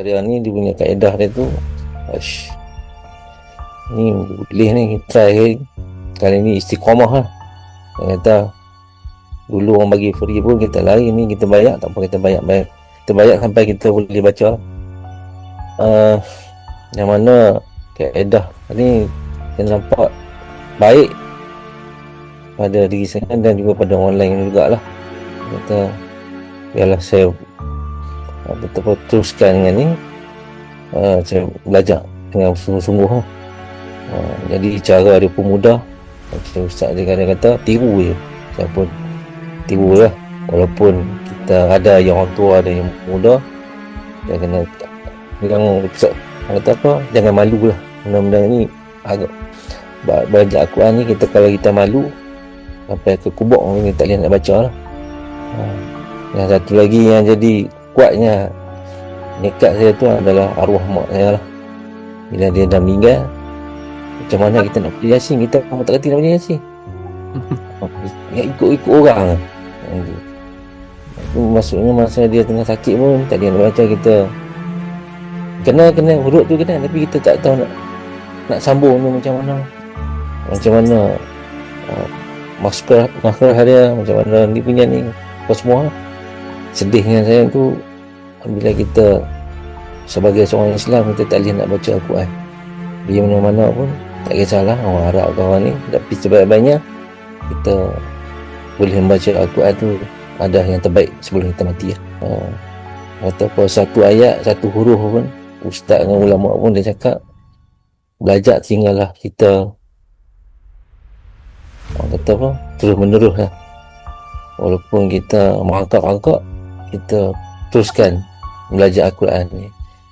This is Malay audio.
Syariah ni dia punya kaedah dia tu, Ash, ni boleh ni kita try kali ni istiqamah lah. Dia kata dulu orang bagi free pun kita lari, ni kita bayar, tak apa kita bayar kita bayar sampai kita boleh baca lah. Yang mana kaedah ni saya nampak baik pada diri saya dan juga pada orang lain jugalah. Kata biarlah saya betul-betul teruskan dengan ni. Saya belajar dengan sungguh-sungguh lah. Jadi cara dia pun mudah. Macam ustaz dia kata tiru je, saya pun tiru lah. Walaupun kita ada yang orang tua, ada yang muda, dia kena yang kata apa, jangan malu lah. Benda-benda ni agak belajar Al-Quran ni, kita kalau kita malu sampai ke kubur orang tak boleh nak baca lah. Yang satu lagi yang jadi kuatnya nekat saya tu adalah arwah mak saya lah. Bila dia dah meninggal, macam mana kita nak pergi Yasin, kita tak kerti nak pergi Yasin. Ikut orang lah. Itu maksudnya masa dia tengah sakit pun tak dia nak baca, kita kena huruf tu kena, tapi kita tak tahu nak sambung tu macam mana maskar dia macam mana dia punya ni apa semua. Sedihnya saya tu bila kita sebagai seorang Islam kita tak boleh nak baca Al-Quran di mana-mana pun, tak kisahlah orang Arab ke orang ni, tapi sebaik-baiknya kita boleh membaca Al-Quran tu ada yang terbaik sebelum kita mati lah. Ataupun satu ayat, satu huruf pun, ustaz dengan ulama pun dia cakap belajar tinggallah kita kata apa, terus menerus lah. Walaupun kita merangkak-rangkak, kita teruskan belajar Al-Quran ni.